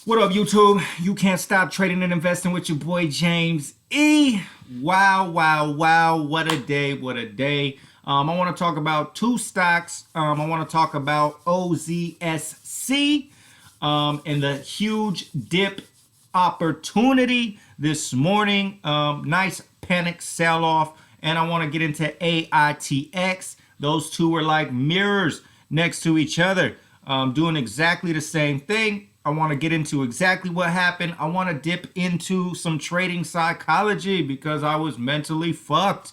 What up, YouTube? You can't stop trading and investing with your boy James E. Wow, wow, wow. What a day. What a day. I want to talk about two stocks. I want to talk about OZSC and the huge dip opportunity this morning. Nice panic sell off. And I want to get into AITX. Those two are like mirrors next to each other, doing exactly the same thing. I want to get into exactly what happened. I want to dip into some trading psychology because I was mentally fucked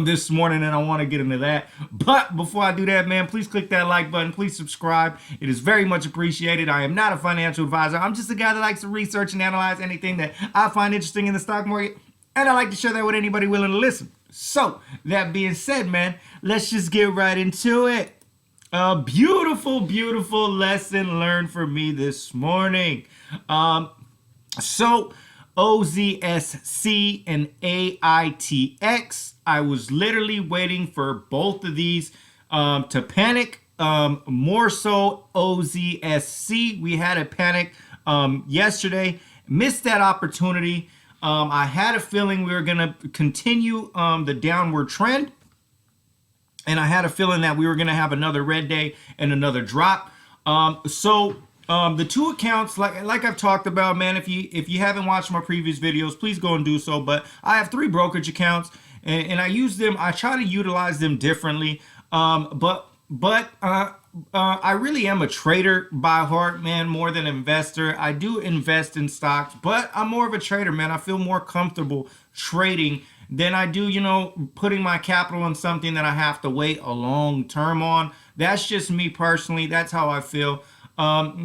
this morning, and I want to get into that. But before I do that, man, please click that like button. Please subscribe. It is very much appreciated. I am not a financial advisor. I'm just a guy that likes to research and analyze anything that I find interesting in the stock market, and I like to share that with anybody willing to listen. So, that being said, man, let's just get right into it. A beautiful, beautiful lesson learned for me this morning. So OZSC and AITX, I was literally waiting for both of these to panic. More so OZSC. We had a panic yesterday. Missed that opportunity. I had a feeling we were going to continue the downward trend. And I had a feeling that we were going to have another red day and another drop. The two accounts, like I've talked about, man, if you haven't watched my previous videos, please go and do so. But I have three brokerage accounts, and I use them. I try to utilize them differently. But I really am a trader by heart, man, more than an investor. I do invest in stocks, but I'm more of a trader, man. I feel more comfortable trading than I do, putting my capital in something that I have to wait a long term on. That's just me personally. That's how I feel.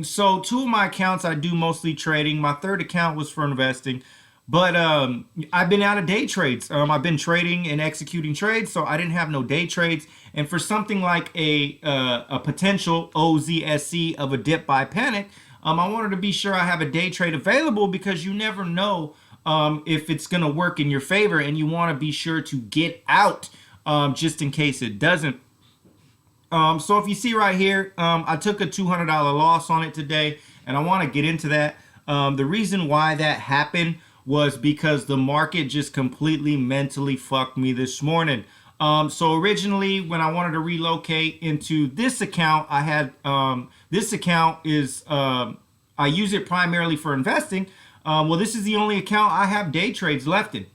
So two of my accounts, I do mostly trading. My third account was for investing. But I've been out of day trades. I've been trading and executing trades, so I didn't have no day trades. And for something like a potential OZSC of a dip by panic, I wanted to be sure I have a day trade available because you never know if it's going to work in your favor, and you want to be sure to get out just in case it doesn't. So if you see right here, I took a $200 loss on it today, and I want to get into that. The reason why that happened was because the market just completely mentally fucked me this morning. So originally, when I wanted to relocate into this account, I had this account is I use it primarily for investing. Well, this is the only account I have day trades left in.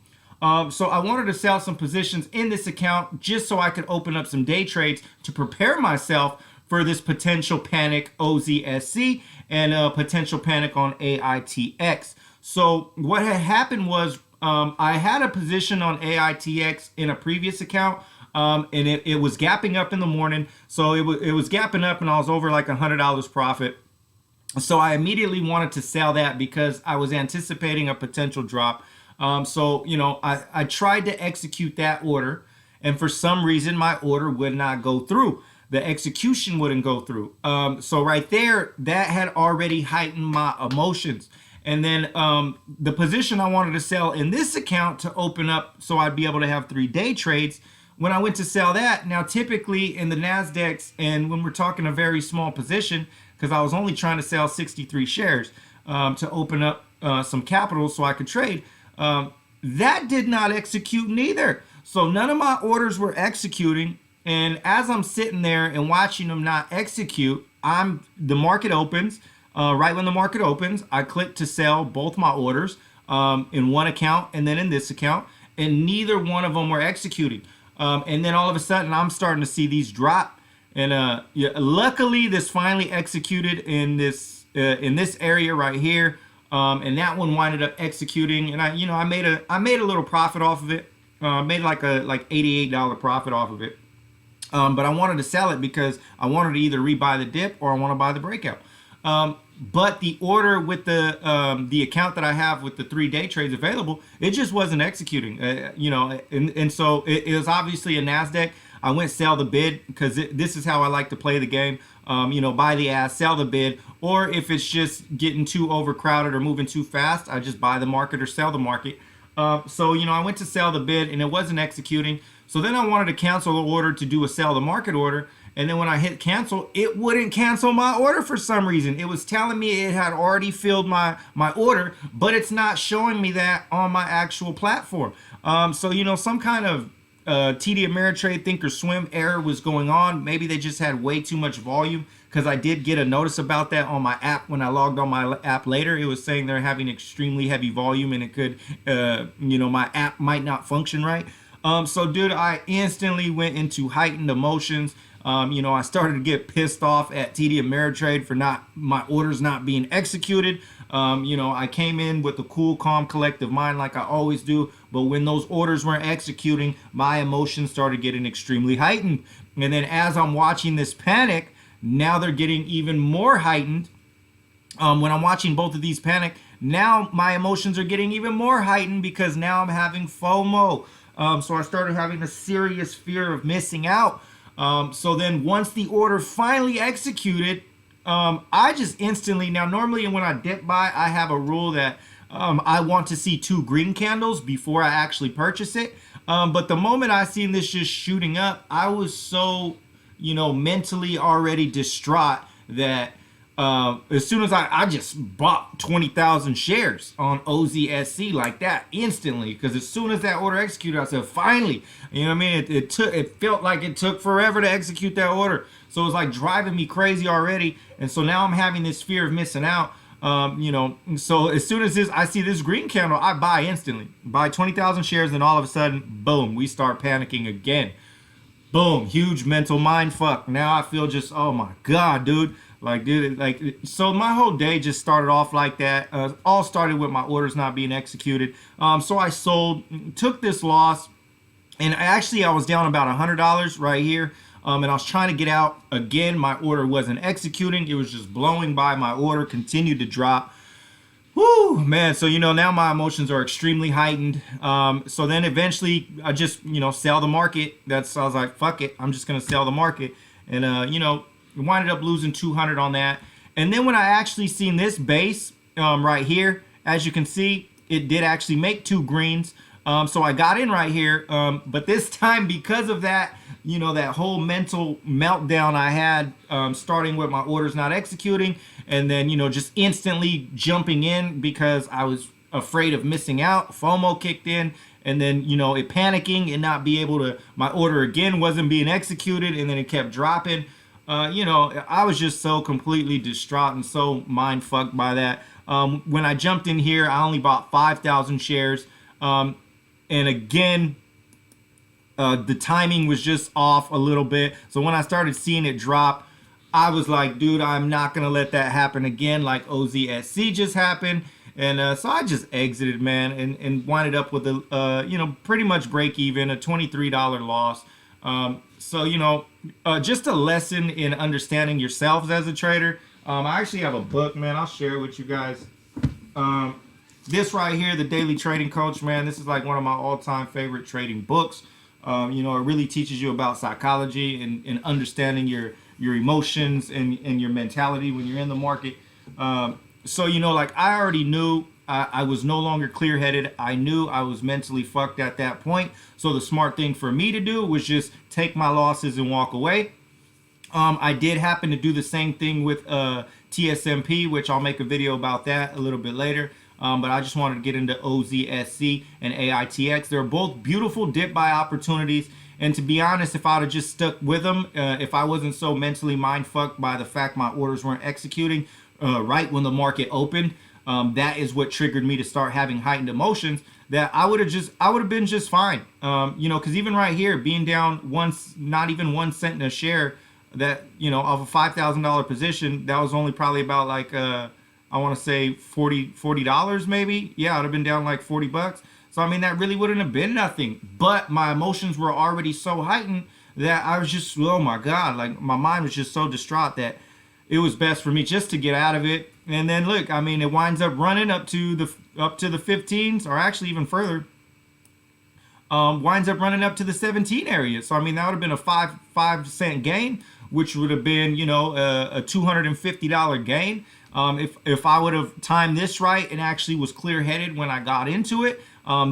So I wanted to sell some positions in this account just so I could open up some day trades to prepare myself for this potential panic OZSC and potential panic on AITX. So what had happened was I had a position on AITX in a previous account, and it was gapping up in the morning. So it was gapping up, and I was over like $100 profit. So I immediately wanted to sell that because I was anticipating a potential drop. I tried to execute that order, and for some reason my order would not go through. The execution wouldn't go through. So right there, that had already heightened my emotions. And then the position I wanted to sell in this account to open up so I'd be able to have 3 day trades. When I went to sell that, now typically in the NASDAQs, and when we're talking a very small position, because I was only trying to sell 63 shares to open up some capital so I could trade, that did not execute neither. So none of my orders were executing. And as I'm sitting there and watching them not execute, the market opens. Right when the market opens, I click to sell both my orders in one account and then in this account, and neither one of them were executing. And then all of a sudden, I'm starting to see these drop. And luckily, this finally executed in this area right here, and that one winded up executing. And I made a little profit off of it. Made like $88 profit off of it. But I wanted to sell it because I wanted to either rebuy the dip or I want to buy the breakout. But the order with the account that I have with the 3 day trades available, it just wasn't executing. And so it was obviously a NASDAQ. I went sell the bid because this is how I like to play the game. Buy the ask, sell the bid, or if it's just getting too overcrowded or moving too fast, I just buy the market or sell the market. I went to sell the bid and it wasn't executing. So then I wanted to cancel the order to do a sell the market order. And then when I hit cancel, it wouldn't cancel my order for some reason. It was telling me it had already filled my order, but it's not showing me that on my actual platform. So, some kind of TD Ameritrade Thinkorswim error was going on. Maybe they just had way too much volume, because I did get a notice about that on my app when I logged on my app later. It was saying they're having extremely heavy volume and it could, my app might not function right. So, dude, I instantly went into heightened emotions. I started to get pissed off at TD Ameritrade for my orders not being executed. I came in with a cool, calm, collective mind like I always do. But when those orders weren't executing, my emotions started getting extremely heightened. And then as I'm watching this panic, now they're getting even more heightened. When I'm watching both of these panic, now my emotions are getting even more heightened because now I'm having FOMO. So I started having a serious fear of missing out. So then once the order finally executed, I just instantly, now normally when I dip buy, I have a rule that I want to see 2 green candles before I actually purchase it. But the moment I seen this just shooting up, I was so, mentally already distraught that as soon as I just bought 20,000 shares on OZSC like that instantly, because as soon as that order executed, I said, finally, it felt like it took forever to execute that order. So it was like driving me crazy already. And so now I'm having this fear of missing out. So as soon as I see this green candle, I buy instantly, buy 20,000 shares. And all of a sudden, boom, we start panicking again. Boom, huge mental mind fuck. Now I feel just, oh my God, dude. So my whole day just started off like that. All started with my orders not being executed. So I sold, took this loss, and I was down about $100 right here. And I was trying to get out again. My order wasn't executing. It was just blowing by. My order continued to drop. Woo, man. So, now my emotions are extremely heightened. So then eventually I just, sell the market. I was like, fuck it. I'm just going to sell the market. And, winded up losing 200 on that. And then when I actually seen this base right here, as you can see, it did actually make 2 greens. So I got in right here. But this time, because of that, that whole mental meltdown I had, starting with my orders not executing, and then, just instantly jumping in because I was afraid of missing out. FOMO kicked in, and then, it panicking and not be able to, my order again wasn't being executed, and then it kept dropping. I was just so completely distraught and so mind fucked by that. When I jumped in here, I only bought 5,000 shares. And again, the timing was just off a little bit. So when I started seeing it drop, I was like, dude, I'm not going to let that happen again like OZSC just happened. And so I just exited, man, and winded up with a, pretty much break even, a $23 loss. So, just a lesson in understanding yourselves as a trader. I actually have a book, man. I'll share it with you guys. This right here, The Daily Trading Coach, man, this is like one of my all-time favorite trading books. It really teaches you about psychology and understanding your emotions and your mentality when you're in the market. So, I already knew I was no longer clear-headed. I knew I was mentally fucked at that point. So the smart thing for me to do was just take my losses and walk away. I did happen to do the same thing with TSMP, which I'll make a video about that a little bit later. But I just wanted to get into OZSC and AITX. They're both beautiful dip buy opportunities. And to be honest, if I'd have just stuck with them, if I wasn't so mentally mind fucked by the fact my orders weren't executing right when the market opened, that is what triggered me to start having heightened emotions, that I would have been just fine. Because even right here, being down not even 1 cent a share, that, off a $5,000 position, that was only probably about like, I want to say $40 maybe. Yeah, I'd have been down like 40 bucks. So, that really wouldn't have been nothing. But my emotions were already so heightened that I was just, oh my God, like my mind was just so distraught that it was best for me just to get out of it. And then look, it winds up running up to the 15s, or actually even further. Winds up running up to the 17 area. So that would have been a 5 cent gain, which would have been a $250 gain. If I would have timed this right and actually was clear headed when I got into it,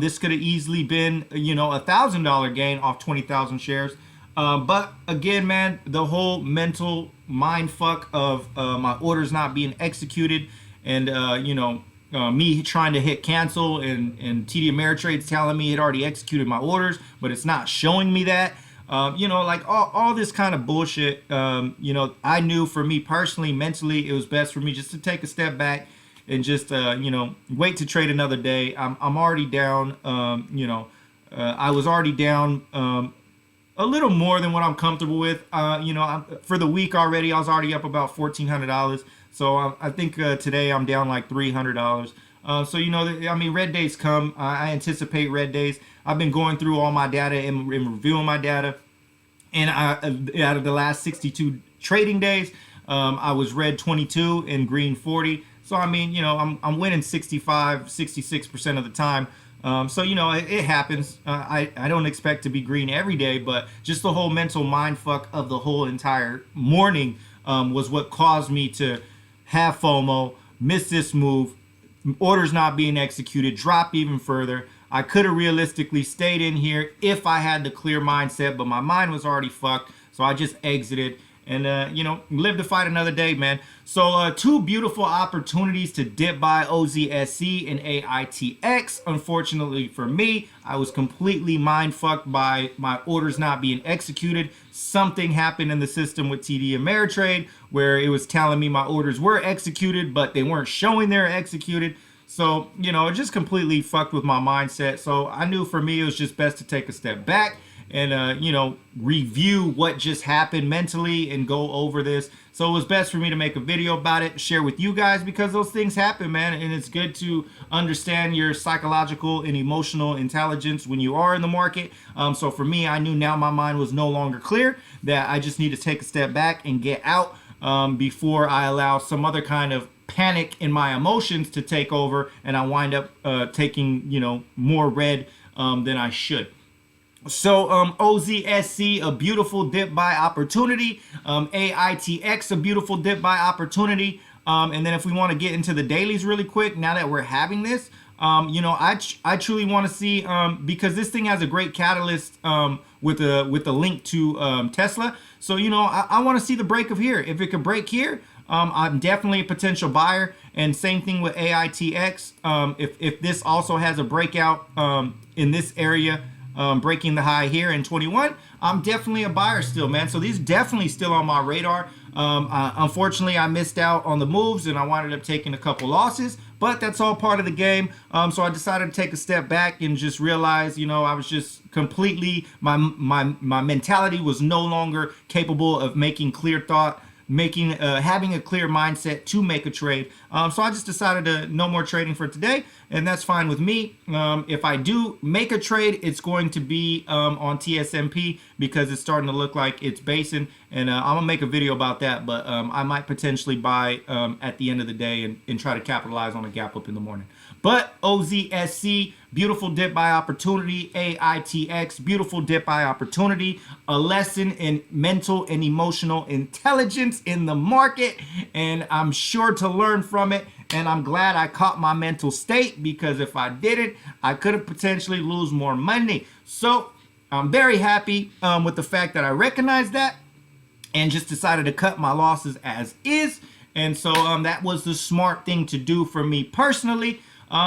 this could have easily been $1,000 gain off 20,000 shares. But again, man, the whole mental mind fuck of my orders not being executed, and me trying to hit cancel, and TD Ameritrade's telling me it already executed my orders, but it's not showing me that. Like all this kind of bullshit. I knew for me personally, mentally, it was best for me just to take a step back and just wait to trade another day. I'm already down. I was already down a little more than what I'm comfortable with. For the week already, I was already up about $1,400. So I think today I'm down like $300. Red days come. I anticipate red days. I've been going through all my data and reviewing my data. And out of the last 62 trading days, I was red 22 and green 40. So, I'm winning 65, 66% of the time. It happens. I don't expect to be green every day, but just the whole mental mind fuck of the whole entire morning was what caused me to have FOMO, miss this move, orders not being executed, drop even further. I could have realistically stayed in here if I had the clear mindset, but my mind was already fucked, so I just exited and live to fight another day, man. So two beautiful opportunities to dip by OZSC and AITX. Unfortunately for me, I was completely mind fucked by my orders not being executed. Something happened in the system with TD Ameritrade where it was telling me my orders were executed, but they weren't showing they're executed. So, it just completely fucked with my mindset. So I knew for me, it was just best to take a step back and, review what just happened mentally and go over this. So it was best for me to make a video about it, share with you guys, because those things happen, man. And it's good to understand your psychological and emotional intelligence when you are in the market. So for me, I knew now my mind was no longer clear, that I just need to take a step back and get out before I allow some other kind of panic in my emotions to take over and I wind up taking, more red than I should. So OZSC, a beautiful dip buy opportunity. AITX, a beautiful dip buy opportunity. And then if we want to get into the dailies really quick, now that we're having this, I truly want to see, because this thing has a great catalyst with a link to Tesla. So, I want to see the break of here. If it could break here, I'm definitely a potential buyer. And same thing with AITX. If this also has a breakout in this area, breaking the high here in 21, I'm definitely a buyer still, man. So these definitely still on my radar. Unfortunately, I missed out on the moves and I wound up taking a couple losses, but that's all part of the game. So I decided to take a step back and just realize, I was just completely, my mentality was no longer capable of making clear thought, having a clear mindset to make a trade. So I just decided to no more trading for today, and that's fine with me. If I do make a trade, it's going to be on TSMP because it's starting to look like it's basing, and I'm gonna make a video about that, but I might potentially buy at the end of the day and try to capitalize on a gap up in the morning. But OZSC, beautiful dip buy opportunity. AITX, beautiful dip buy opportunity. A lesson in mental and emotional intelligence in the market, and I'm sure to learn from it. And I'm glad I caught my mental state, because if I didn't, I could have potentially lose more money. So I'm very happy with the fact that I recognized that and just decided to cut my losses as is. And so that was the smart thing to do for me personally.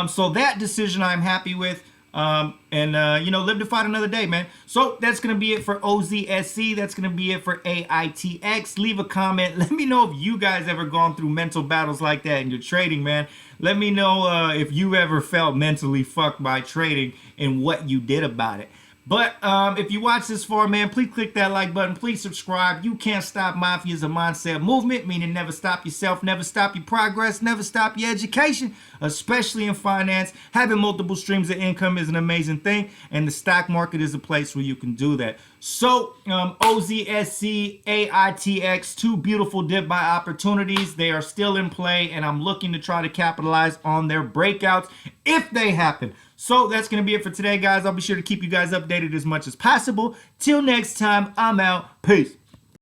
So that decision I'm happy with. Live to fight another day, man. So that's going to be it for OZSC. That's going to be it for AITX. Leave a comment. Let me know if you guys ever gone through mental battles like that in your trading, man. Let me know if you ever felt mentally fucked by trading and what you did about it. But if you watch this far, man, please click that like button. Please subscribe. You can't stop Mafia is a mindset movement, meaning never stop yourself, never stop your progress, never stop your education, especially in finance. Having multiple streams of income is an amazing thing, and the stock market is a place where you can do that. So OZSC, AITX, two beautiful dip buy opportunities. They are still in play, and I'm looking to try to capitalize on their breakouts if they happen. So that's going to be it for today, guys. I'll be sure to keep you guys updated as much as possible. Till next time, I'm out. Peace.